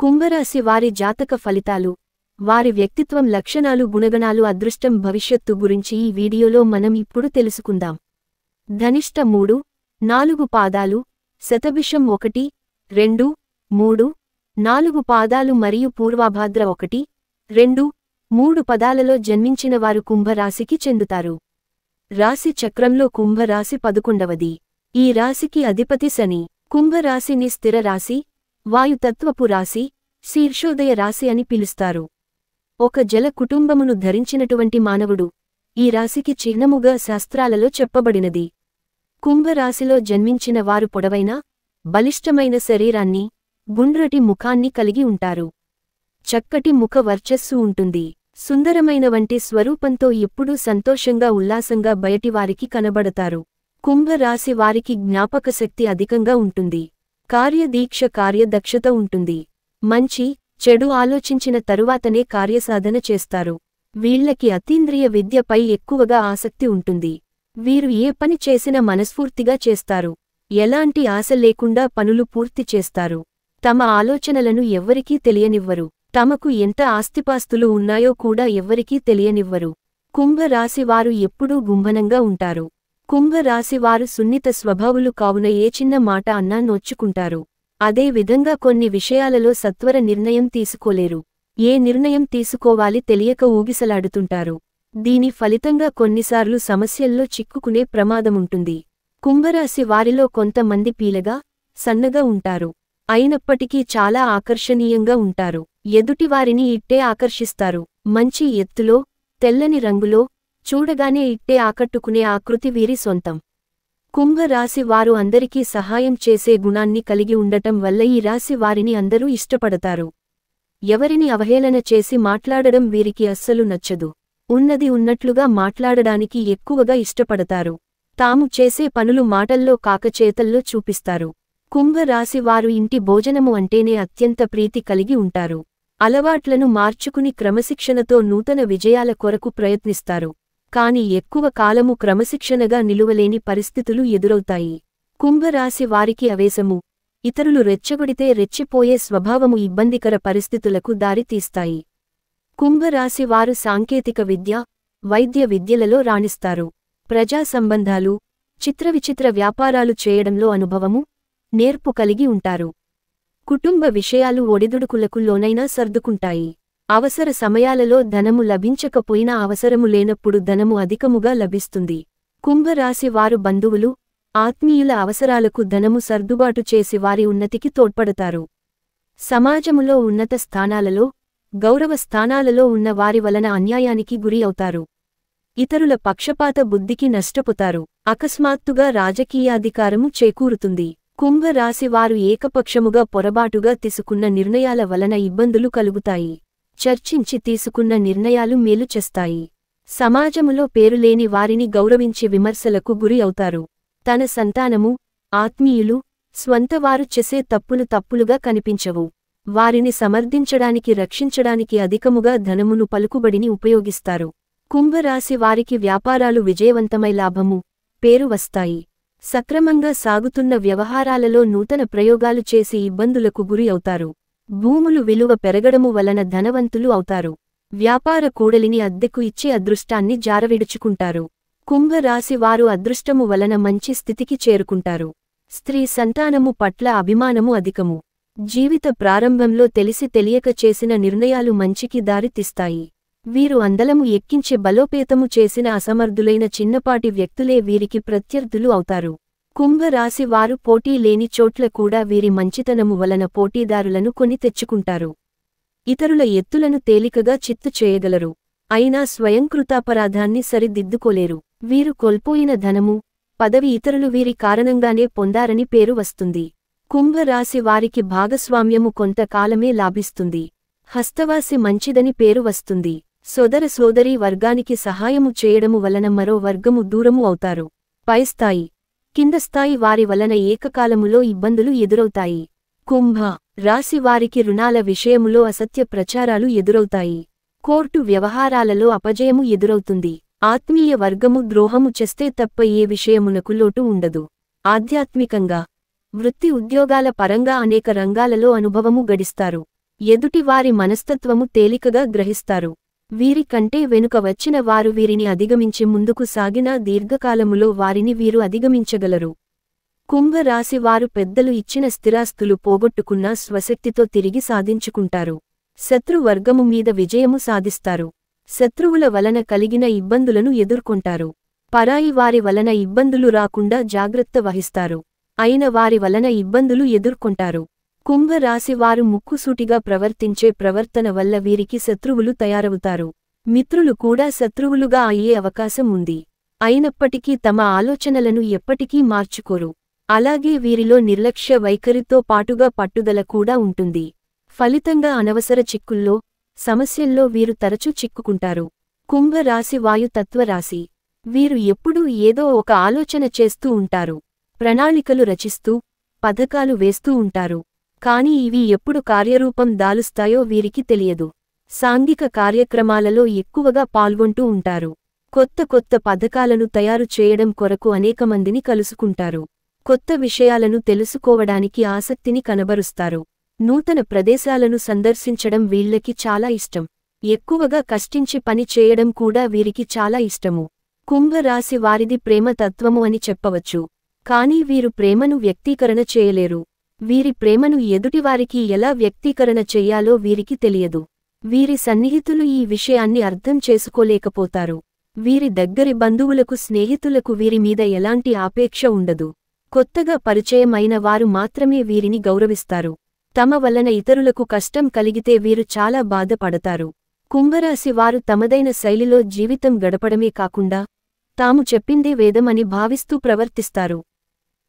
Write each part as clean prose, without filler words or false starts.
కుంభరాశి వారి జాతక ఫలితాలు, వారి వ్యక్తిత్వం లక్షణాలు గుణగణాలు అదృష్టం భవిష్యత్తు గురించి ఈ వీడియోలో మనం ఇప్పుడు తెలుసుకుందాం. ధనిష్ట 3, 4 పాదాలు, శతభిషం 1, 2, 3, 4 పాదాలు మరియు పూర్వాభాద్ర 1, 2, 3 పదాలలో జన్మించినవారు కుంభరాశికి చెందుతారు. రాశి చక్రంలో కుంభరాశి 11వది. ఈ రాశికి అధిపతి శని. కుంభరాశిని స్థిర రాశి, వాయుతత్వపు రాశి, శీర్షోదయ రాశి అని పిలుస్తారు. ఒక జల కుటుంబమును ధరించినటువంటి మానవుడు ఈ రాశికి చిహ్నముగా శాస్త్రాలలో చెప్పబడినది. కుంభరాశిలో జన్మించిన వారు పొడవైన, బలిష్టమైన శరీరాన్ని, గుండ్రటి ముఖాన్ని కలిగి ఉంటారు. చక్కటి ముఖ వర్చస్సు ఉంటుంది. సుందరమైన వంటి స్వరూపంతో ఎప్పుడూ సంతోషంగా ఉల్లాసంగా బయటివారికి కనబడతారు. కుంభరాశి వారికి జ్ఞాపకశక్తి అధికంగా ఉంటుంది. కార్యదీక్ష కార్యదక్షత ఉంటుంది. మంచి, చెడు ఆలోచించిన తరువాతనే కార్యసాధన చేస్తారు. వీళ్లకి అతీంద్రియ విద్యపై ఎక్కువగా ఆసక్తి ఉంటుంది. వీరు ఏ పని చేసినా మనస్ఫూర్తిగా చేస్తారు. ఎలాంటి ఆశ లేకుండా పనులు పూర్తి చేస్తారు. తమ ఆలోచనలను ఎవ్వరికీ తెలియనివ్వరు. తమకు ఎంత ఆస్తిపాస్తులు ఉన్నాయో కూడా ఎవ్వరికీ తెలియనివ్వరు. కుంభరాశివారు ఎప్పుడూ గుంభనంగా ఉంటారు. కుంభరాశివారు సున్నిత స్వభావులు కావున ఏ చిన్న మాట అన్నా నొచ్చుకుంటారు. అదే విధంగా కొన్ని విషయాలలో సత్వర నిర్ణయం తీసుకోలేరు. ఏ నిర్ణయం తీసుకోవాలి తెలియక ఊగిసలాడుతుంటారు. దీని ఫలితంగా కొన్నిసార్లు సమస్యల్లో చిక్కుకునే ప్రమాదముంటుంది. కుంభరాశి వారిలో కొంతమంది పీలగా, సన్నగా ఉంటారు. అయినప్పటికీ చాలా ఆకర్షణీయంగా ఉంటారు. ఎదుటివారిని ఇట్టే ఆకర్షిస్తారు. మంచి ఎత్తులో, తెల్లని రంగులో, చూడగానే ఇట్టే ఆకట్టుకునే ఆకృతి వీరి సొంతం. కుంభరాశి వారు అందరికీ సహాయం చేసే గుణాన్ని కలిగి ఉండటం వల్ల ఈ రాశి వారిని అందరూ ఇష్టపడతారు. ఎవరిని అవహేళన చేసి మాట్లాడడం వీరికి అస్సలు నచ్చదు. ఉన్నది ఉన్నట్లుగా మాట్లాడడానికి ఎక్కువగా ఇష్టపడతారు. తాము చేసే పనులు మాటల్లో కాక చేతల్లో చూపిస్తారు. కుంభరాశి వారు ఇంటి భోజనము అంటేనే అత్యంత ప్రీతి కలిగి ఉంటారు. అలవాట్లను మార్చుకుని క్రమశిక్షణతో నూతన విజయాల కొరకు ప్రయత్నిస్తారు. కాని ఎక్కువ కాలము క్రమశిక్షణగా నిలువలేని పరిస్థితులు ఎదురవుతాయి. కుంభరాశి వారికి అవేశము, ఇతరులు రెచ్చగొడితే రెచ్చిపోయే స్వభావము ఇబ్బందికర పరిస్థితులకు దారితీస్తాయి. కుంభరాశి వారు సాంకేతిక విద్య, వైద్య విద్యలలో రాణిస్తారు. ప్రజా సంబంధాలు, చిత్రవిచిత్ర వ్యాపారాలు చేయడంలో అనుభవము, నేర్పు కలిగి ఉంటారు. కుటుంబ విషయాలు ఒడిదుడుకులకు లోనైనా సర్దుకుంటాయి. అవసర సమయాలలో ధనము లభించకపోయినా అవసరము లేనప్పుడు ధనము అధికముగా లభిస్తుంది. కుంభరాశి వారు బంధువులు, ఆత్మీయుల అవసరాలకు ధనము సర్దుబాటు చేసి వారి ఉన్నతికి తోడ్పడతారు. సమాజములో ఉన్నత స్థానాలలో, గౌరవ స్థానాలలో ఉన్న వారి వలన అన్యాయానికి గురి అవుతారు. ఇతరుల పక్షపాత బుద్ధికి నష్టపోతారు. అకస్మాత్తుగా రాజకీయాధికారము చేకూరుతుంది. కుంభరాశి వారు ఏకపక్షముగా పొరబాటుగా తీసుకున్న నిర్ణయాల వలన ఇబ్బందులు కలుగుతాయి. చర్చించి తీసుకున్న నిర్ణయాలు మేలు చేస్తాయి. సమాజములో పేరులేని వారిని గౌరవించి విమర్శలకు గురి అవుతారు. తన సంతానము, ఆత్మీయులు, స్వంతవారు చేసే తప్పులు తప్పులుగా కనిపించవు. వారిని సమర్థించడానికి రక్షించడానికి అధికముగా ధనమును పలుకుబడిని ఉపయోగిస్తారు. కుంభరాశి వారికి వ్యాపారాలు విజయవంతమై లాభము, పేరు వస్తాయి. సక్రమంగా సాగుతున్న వ్యవహారాలలో నూతన ప్రయోగాలు చేసి ఇబ్బందులకు గురి అవుతారు. భూములు విలువ పెరగడము వలన ధనవంతులు అవుతారు. వ్యాపార కూడలిని అద్దెకు ఇచ్చే అదృష్టాన్ని జారవిడుచుకుంటారు. కుంభరాశి వారు అదృష్టము వలన మంచి స్థితికి చేరుకుంటారు. స్త్రీ సంతానము పట్ల అభిమానము అధికము. జీవిత ప్రారంభంలో తెలిసి తెలియక చేసిన నిర్ణయాలు మంచికి దారితీస్తాయి. వీరు అందలము ఎక్కించే బలోపేతము చేసిన అసమర్థులైన చిన్నపాటి వ్యక్తులే వీరికి ప్రత్యర్థులు అవుతారు. కుంభరాశి వారు పోటీ లేని చోట్ల కూడా వీరి మంచితనము వలన పోటీదారులను కొని తెచ్చుకుంటారు. ఇతరుల ఎత్తులను తేలికగా చిత్తు చేయగలరు. అయినా స్వయంకృతాపరాధాన్ని సరిదిద్దుకోలేరు. వీరు కోల్పోయిన ధనము, పదవి ఇతరులు వీరి కారణంగానే పొందారని పేరు వస్తుంది. కుంభరాశి వారికి భాగస్వామ్యము కొంతకాలమే లాభిస్తుంది. హస్తవాసి మంచిదని పేరు వస్తుంది. సోదర సోదరీ వర్గానికి సహాయము చేయడము వలన మరో వర్గము దూరము అవుతారు. పైస్థాయి, కిందస్థాయి వారి వలన ఏకకాలములో ఇబ్బందులు ఎదురవుతాయి. కుంభ రాశి వారికి రుణాల విషయములో అసత్య ప్రచారాలు ఎదురవుతాయి. కోర్టు వ్యవహారాలలో అపజయము ఎదురవుతుంది. ఆత్మీయ వర్గము ద్రోహము చేస్తే తప్ప ఏ విషయమునకు లోటు ఉండదు. ఆధ్యాత్మికంగా వృత్తి ఉద్యోగాల పరంగా అనేక రంగాలలో అనుభవము గడిస్తారు. ఎదుటివారి మనస్తత్వము తేలికగా గ్రహిస్తారు. వీరి కంటే వెనుక వచ్చిన వారు వీరిని అధిగమించి ముందుకు సాగినా దీర్ఘకాలములో వారిని వీరు అధిగమించగలరు. కుంభరాశి వారు పెద్దలు ఇచ్చిన స్థిరాస్తులు పోగొట్టుకున్నా స్వశక్తితో తిరిగి సాధించుకుంటారు. శత్రువర్గము మీద విజయము సాధిస్తారు. శత్రువుల వలన కలిగిన ఇబ్బందులను ఎదుర్కొంటారు. పరాయి వారి వలన ఇబ్బందులు రాకుండా జాగ్రత్త వహిస్తారు. అయిన వారి వలన ఇబ్బందులు ఎదుర్కొంటారు. కుంభరాశి వారు ముక్కుసూటిగా ప్రవర్తించే ప్రవర్తన వల్ల వీరికి శత్రువులు తయారవుతారు. మిత్రులు కూడా శత్రువులుగా అయ్యే అవకాశం ఉంది. అయినప్పటికీ తమ ఆలోచనలను ఎప్పటికీ మార్చుకోరు. అలాగే వీరిలో నిర్లక్ష్య వైఖరితో పాటుగా పట్టుదల కూడా ఉంటుంది. ఫలితంగా అనవసర చిక్కుల్లో, సమస్యల్లో వీరు తరచూ చిక్కుకుంటారు. కుంభరాశి వాయుతత్వరాశి. వీరు ఎప్పుడూ ఏదో ఒక ఆలోచన చేస్తూ ఉంటారు. ప్రణాళికలు రచిస్తూ, పథకాలు వేస్తూ ఉంటారు. కాని ఇవి ఎప్పుడు కార్యరూపం దాలుస్తాయో వీరికి తెలియదు. సాంఘిక కార్యక్రమాలలో ఎక్కువగా పాల్గొంటూ ఉంటారు. కొత్త కొత్త పథకాలను తయారు చేయడం కొరకు అనేకమందిని కలుసుకుంటారు. కొత్త విషయాలను తెలుసుకోవడానికి ఆసక్తిని కనబరుస్తారు. నూతన ప్రదేశాలను సందర్శించడం వీళ్ళకి చాలా ఇష్టం. ఎక్కువగా కష్టించి పని చేయడం కూడా వీరికి చాలా ఇష్టము. కుంభరాశి వారిది ప్రేమ తత్వము అని చెప్పవచ్చు. కానీ వీరు ప్రేమను వ్యక్తీకరణ చేయలేరు. వీరి ప్రేమను ఎదుటివారికి ఎలా వ్యక్తీకరణ చెయ్యాలో వీరికి తెలియదు. వీరి సన్నిహితులు ఈ విషయాన్ని అర్థం చేసుకోలేకపోతారు. వీరి దగ్గరి బంధువులకు స్నేహితులకు వీరి మీద ఎలాంటి ఆపేక్ష ఉండదు. కొత్తగా పరిచయం అయిన వారు మాత్రమే వీరిని గౌరవిస్తారు. తమ వలన ఇతరులకు కష్టం కలిగితే వీరు చాలా బాధపడతారు. కుంభరాశి వారు తమదైన శైలిలో జీవితం గడపడమే కాకుండా తాము చెప్పిందే వేదమని భావిస్తూ ప్రవర్తిస్తారు.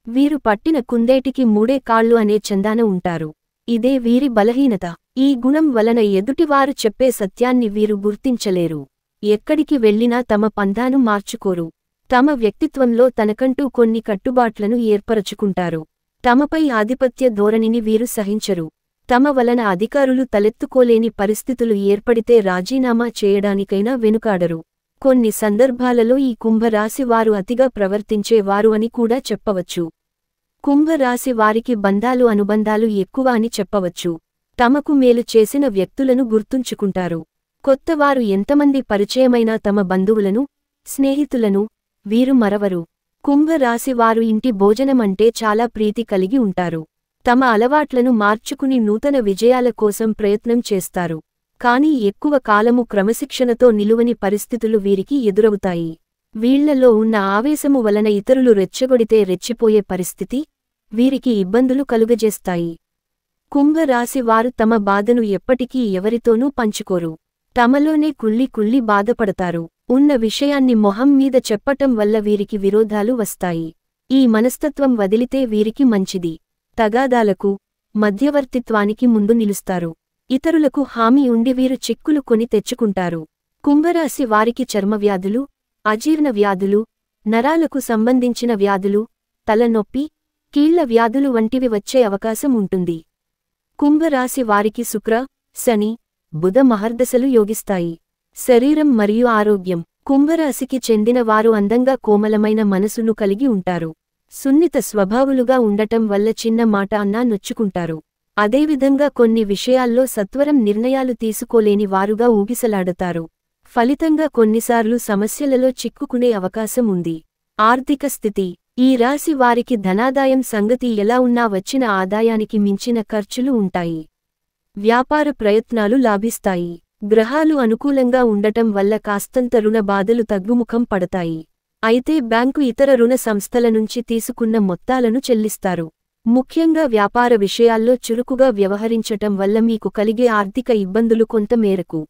వీరు పట్టిన కుందేటికి మూడే కాళ్ళు అనే చందాన ఉంటారు. ఇదే వీరి బలహీనత. ఈ గుణం వలన ఎదుటివారు చెప్పే సత్యాన్ని వీరు గుర్తించలేరు. ఎక్కడికి వెళ్లినా తమ పంథాను మార్చుకోరు. తమ వ్యక్తిత్వంలో తనకంటూ కొన్ని కట్టుబాట్లను ఏర్పరచుకుంటారు. తమపై ఆధిపత్య ధోరణిని వీరు సహించరు. తమ వలన అధికారులు తలెత్తుకోలేని పరిస్థితులు ఏర్పడితే రాజీనామా చేయడానికైనా వెనుకాడరు. కొన్ని సందర్భాలలో ఈ కుంభరాశి వారు అతిగా ప్రవర్తించేవారు అని కూడా చెప్పవచ్చు. కుంభరాశి వారికి బంధాలు అనుబంధాలు ఎక్కువ అని చెప్పవచ్చు. తమకు మేలు చేసిన వ్యక్తులను గుర్తుంచుకుంటారు. కొత్తవారు ఎంతమంది పరిచయమైనా తమ బంధువులను, స్నేహితులను వీరు మరవరు. కుంభరాశి వారు ఇంటి భోజనమంటే చాలా ప్రీతి కలిగి ఉంటారు. తమ అలవాట్లను మార్చుకుని నూతన విజయాల కోసం ప్రయత్నం చేస్తారు. కానీ ఎక్కువ కాలము క్రమశిక్షణతో నిలువని పరిస్థితులు వీరికి ఎదురవుతాయి. వీళ్లలో ఉన్న ఆవేశము వలన ఇతరులు రెచ్చగొడితే రెచ్చిపోయే పరిస్థితి వీరికి ఇబ్బందులు కలుగజేస్తాయి. కుంభరాశి వారు తమ బాధను ఎప్పటికీ ఎవరితోనూ పంచుకోరు. తమలోనే కుళ్ళి కుళ్ళి బాధపడతారు. ఉన్న విషయాన్ని మొహం మీద చెప్పటం వల్ల వీరికి విరోధాలు వస్తాయి. ఈ మనస్తత్వం వదిలితే వీరికి మంచిది. తగాదాలకు, మధ్యవర్తిత్వానికి ముందు నిలుస్తారు. ఇతరులకు హామీ ఉండి వీరు చిక్కులు కొని తెచ్చుకుంటారు. కుంభరాశి వారికి చర్మవ్యాధులు, అజీర్ణ వ్యాధులు, నరాలకు సంబంధించిన వ్యాధులు, తలనొప్పి, కీళ్ల వ్యాధులు వంటివి వచ్చే అవకాశం ఉంటుంది. కుంభరాశి వారికి శుక్ర, శని, బుధ మహర్దశలు యోగిస్తాయి. శరీరం మరియు ఆరోగ్యం. కుంభరాశికి చెందిన వారు అందంగా కోమలమైన మనసును కలిగి ఉంటారు. సున్నిత స్వభావులుగా ఉండటం వల్ల చిన్న మాట అన్నా నొచ్చుకుంటారు. అదేవిధంగా కొన్ని విషయాల్లో సత్వరం నిర్ణయాలు తీసుకోలేని వారుగా ఊగిసలాడతారు. ఫలితంగా కొన్నిసార్లు సమస్యలలో చిక్కుకునే అవకాశం ఉంది. ఆర్థిక స్థితి. ఈ రాశి వారికి ధనాదాయం సంగతి ఎలా ఉన్నా వచ్చిన ఆదాయానికి మించిన ఖర్చులు ఉంటాయి. వ్యాపార ప్రయత్నాలు లాభిస్తాయి. గ్రహాలు అనుకూలంగా ఉండటం వల్ల కాస్తంత రుణ బాధలు తగ్గుముఖం పడతాయి. అయితే బ్యాంకు ఇతర రుణ సంస్థల నుంచి తీసుకున్న మొత్తాలను చెల్లిస్తారు. ముఖ్యంగా వ్యాపార విషయాల్లో చురుకుగా వ్యవహరించటం వల్ల మీకు కలిగే ఆర్థిక ఇబ్బందులు కొంత మేరకు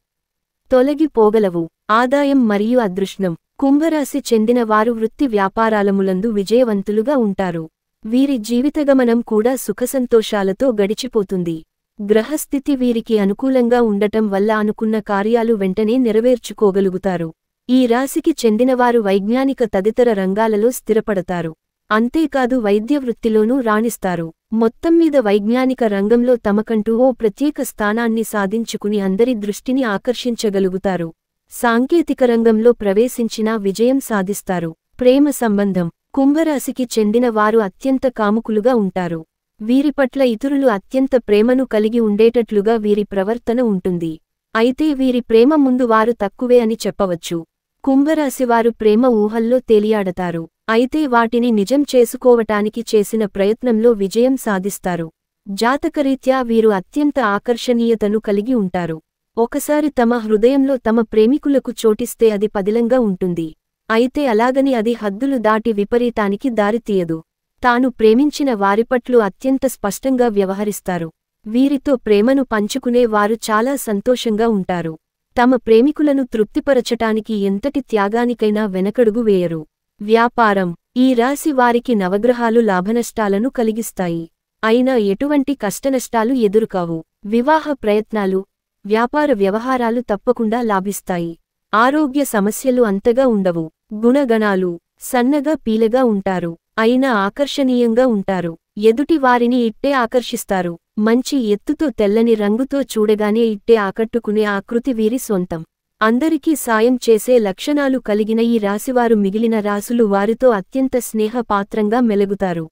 తొలగిపోగలవు. ఆదాయం మరియు అదృష్టం. కుంభరాశి చెందిన వారు వృత్తి వ్యాపారాలములందు విజయవంతులుగా ఉంటారు. వీరి జీవితగమనం కూడా సుఖసంతోషాలతో గడిచిపోతుంది. గ్రహస్థితి వీరికి అనుకూలంగా ఉండటం వల్ల అనుకున్న కార్యాలు వెంటనే నెరవేర్చుకోగలుగుతారు. ఈ రాశికి చెందినవారు వైజ్ఞానిక తదితర రంగాలలో స్థిరపడతారు. అంతేకాదు వైద్య వృత్తిలోనూ రాణిస్తారు. మొత్తంమీద వైజ్ఞానిక రంగంలో తమకంటూ ఓ ప్రత్యేక స్థానాన్ని సాధించుకుని అందరి దృష్టిని ఆకర్షించగలుగుతారు. సాంకేతిక రంగంలో ప్రవేశించినా విజయం సాధిస్తారు. ప్రేమ సంబంధం. కుంభరాశికి చెందిన వారు అత్యంత కాముకులుగా ఉంటారు. వీరి పట్ల ఇతరులు అత్యంత ప్రేమను కలిగి ఉండేటట్లుగా వీరి ప్రవర్తన ఉంటుంది. అయితే వీరి ప్రేమ ముందు వారు తక్కువే అని చెప్పవచ్చు. కుంభరాశివారు ప్రేమ ఊహల్లో తేలియాడతారు. అయితే వాటిని నిజం చేసుకోవటానికి చేసిన ప్రయత్నంలో విజయం సాధిస్తారు. జాతకరీత్యా వీరు అత్యంత ఆకర్షణీయతను కలిగి ఉంటారు. ఒకసారి తమ హృదయంలో తమ ప్రేమికులకు చోటిస్తే అది పదిలంగా ఉంటుంది. అయితే అలాగని అది హద్దులు దాటి విపరీతానికి దారితీయదు. తాను ప్రేమించిన వారిపట్ల అత్యంత స్పష్టంగా వ్యవహరిస్తారు. వీరితో ప్రేమను పంచుకునే వారు చాలా సంతోషంగా ఉంటారు. తమ ప్రేమికులను తృప్తిపరచటానికి ఎంతటి త్యాగానికైనా వెనకడుగు వేయరు. వ్యాపారం. ఈ రాశి వారికి నవగ్రహాలు లాభనష్టాలను కలిగిస్తాయి. అయినా ఎటువంటి కష్టనష్టాలు ఎదురుకావు. వివాహ ప్రయత్నాలు, వ్యాపార వ్యవహారాలు తప్పకుండా లాభిస్తాయి. ఆరోగ్య సమస్యలు అంతగా ఉండవు. గుణగణాలు. సన్నగా పీలగా ఉంటారు. అయినా ఆకర్షణీయంగా ఉంటారు. ఎదుటి వారిని ఇట్టే ఆకర్షిస్తారు. మంచి ఎత్తుతో తెల్లని రంగుతో చూడగానే ఇట్టే ఆకట్టుకునే ఆకృతి వీరి సొంతం. అందరికీ సాయం చేసే లక్షణాలు కలిగిన ఈ రాశివారు మిగిలిన రాసులు వారితో అత్యంత స్నేహపాత్రంగా మెలుగుతారు.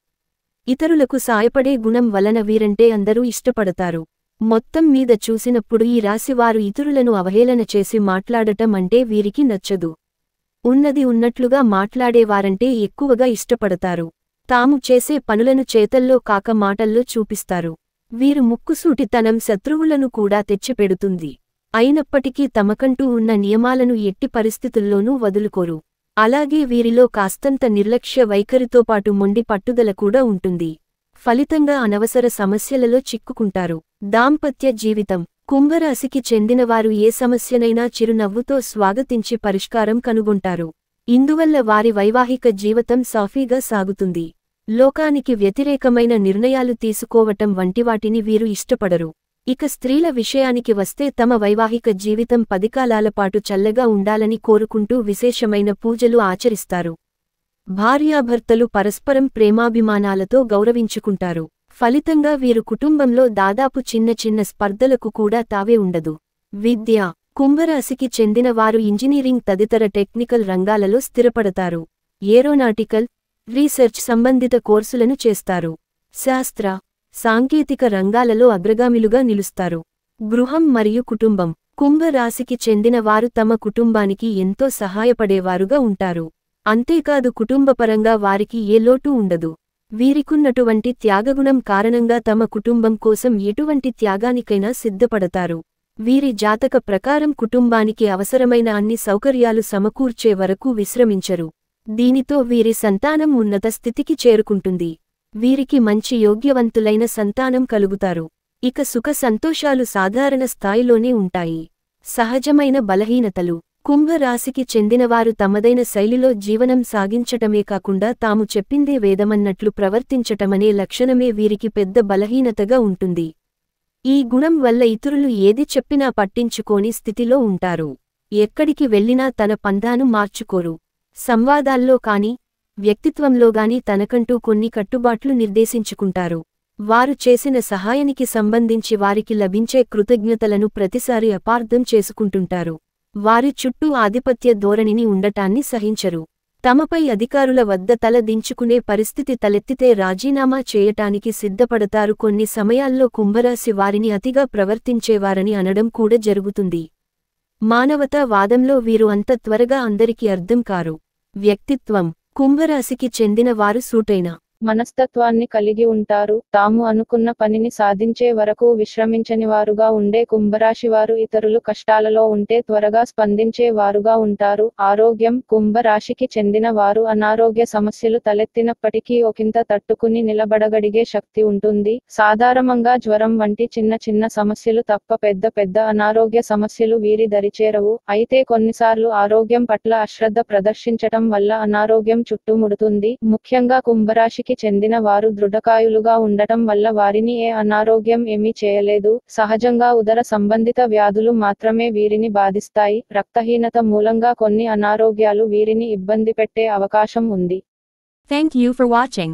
ఇతరులకు సాయపడే గుణం వలన వీరంటే అందరూ ఇష్టపడతారు. మొత్తం మీద చూసినప్పుడు ఈ రాశివారు ఇతరులను అవహేళన చేసి మాట్లాడటం అంటే వీరికి నచ్చదు. ఉన్నది ఉన్నట్లుగా మాట్లాడేవారంటే ఎక్కువగా ఇష్టపడతారు. తాము చేసే పనులను చేతల్లో కాక మాటల్లో చూపిస్తారు. వీరు ముక్కుసూటితనం శత్రువులను కూడా తెచ్చిపెడుతుంది. అయినప్పటికీ తమకంటూ ఉన్న నియమాలను ఎట్టి పరిస్థితుల్లోనూ వదులుకోరు. అలాగే వీరిలో కాస్తంత నిర్లక్ష్య వైఖరితోపాటు మొండి పట్టుదల కూడా ఉంటుంది. ఫలితంగా అనవసర సమస్యలలో చిక్కుకుంటారు. దాంపత్య జీవితం. కుంభరాశికి చెందినవారు ఏ సమస్యనైనా చిరునవ్వుతో స్వాగతించి పరిష్కారం కనుగొంటారు. ఇందువల్ల వారి వైవాహిక జీవితం సాఫీగా సాగుతుంది. లోకానికి వ్యతిరేకమైన నిర్ణయాలు తీసుకోవటం వంటివాటిని వీరు ఇష్టపడరు. ఇక స్త్రీల విషయానికి వస్తే తమ వైవాహిక జీవితం 10 కాలాలపాటు చల్లగా ఉండాలని కోరుకుంటూ విశేషమైన పూజలు ఆచరిస్తారు. భార్యాభర్తలు పరస్పరం ప్రేమాభిమానాలతో గౌరవించుకుంటారు. ఫలితంగా వీరు కుటుంబంలో దాదాపు చిన్న చిన్న స్పర్ధలకు కూడా తావే ఉండదు. విద్య. కుంభరాశికి చెందిన వారు ఇంజనీరింగ్ తదితర టెక్నికల్ రంగాలలో స్థిరపడతారు. ఏరోనాటికల్, రీసెర్చ్ సంబంధిత కోర్సులను చేస్తారు. శాస్త్ర, సాంకేతిక రంగాలలో అగ్రగామిలుగా నిలుస్తారు. గృహం మరియు కుటుంబం. కుంభరాశికి చెందిన వారు తమ కుటుంబానికి ఎంతో సహాయపడేవారుగా ఉంటారు. అంతేకాదు కుటుంబపరంగా వారికి ఏ లోటు ఉండదు. వీరికున్నటువంటి త్యాగగుణం కారణంగా తమ కుటుంబం కోసం ఎటువంటి త్యాగానికైనా సిద్ధపడతారు. వీరి జాతక ప్రకారం కుటుంబానికి అవసరమైన అన్ని సౌకర్యాలు సమకూర్చే వరకు విశ్రమించరు. దీనితో వీరి సంతానం ఉన్నత స్థితికి చేరుకుంటుంది. వీరికి మంచి యోగ్యవంతులైన సంతానం కలుగుతారు. ఇక సుఖ సంతోషాలు సాధారణ స్థాయిలోనే ఉంటాయి. సహజమైన బలహీనతలు. కుంభరాశికి చెందినవారు తమదైన శైలిలో జీవనం సాగించటమే కాకుండా తాము చెప్పిందే వేదమన్నట్లు ప్రవర్తించటమనే లక్షణమే వీరికి పెద్ద బలహీనతగా ఉంటుంది. ఈ గుణం వల్ల ఇతరులు ఏది చెప్పినా పట్టించుకోని స్థితిలో ఉంటారు. ఎక్కడికి వెళ్ళినా తన పంథాను మార్చుకోరు. సంవాదాల్లో కాని, వ్యక్తిత్వంలోగాని తనకంటూ కొన్ని కట్టుబాట్లు నిర్దేశించుకుంటారు. వారు చేసిన సహాయానికి సంబంధించి వారికి లభించే కృతజ్ఞతలను ప్రతిసారి అపార్థం చేసుకుంటుంటారు. వారి చుట్టూ ఆధిపత్య ధోరణిని ఉండటాన్ని సహించరు. తమపై అధికారుల వద్ద తల దించుకునే పరిస్థితి తలెత్తితే రాజీనామా చేయటానికి సిద్ధపడతారు. కొన్ని సమయాల్లో కుంభరాశి వారిని అతిగా ప్రవర్తించేవారని అనడం కూడా జరుగుతుంది. మానవతా వాదంలో వీరు అంత త్వరగా అందరికీ అర్థం కారు. వ్యక్తిత్వం. కుంభరాశికి చెందిన వారు సూటైన మనస్తత్వాన్ని కలిగి ఉంటారు. తాము అనుకున్న పనిని సాధించే వరకు విశ్రమించనివారుగా ఉండే కుంభరాశివారు ఇతరులు కష్టాలలో ఉంటే త్వరగా స్పందించే వారుగా ఉంటారు. ఆరోగ్యం. కుంభరాశికి చెందిన వారు అనారోగ్య సమస్యలు తలెత్తినప్పటికీ ఒకంత తట్టుకుని నిలబడగలిగే శక్తి ఉంటుంది. సాధారణంగా జ్వరం వంటి చిన్న చిన్న సమస్యలు తప్ప పెద్ద పెద్ద అనారోగ్య సమస్యలు వీరి దరిచేరవు. అయితే కొన్నిసార్లు ఆరోగ్యం పట్ల అశ్రద్ధ ప్రదర్శించటం వల్ల అనారోగ్యం చుట్టుముడుతుంది. ముఖ్యంగా కుంభరాశికి చెందిన వారు దృఢకాయులుగా ఉండటం వల్ల వారిని ఏ అనారోగ్యం ఏమీ చేయలేదు. సహజంగా ఉదర సంబంధిత వ్యాధులు మాత్రమే వీరిని బాధిస్తాయి. రక్తహీనత మూలంగా కొన్ని అనారోగ్యాలు వీరిని ఇబ్బంది పెట్టే అవకాశం ఉంది. Thank you for watching.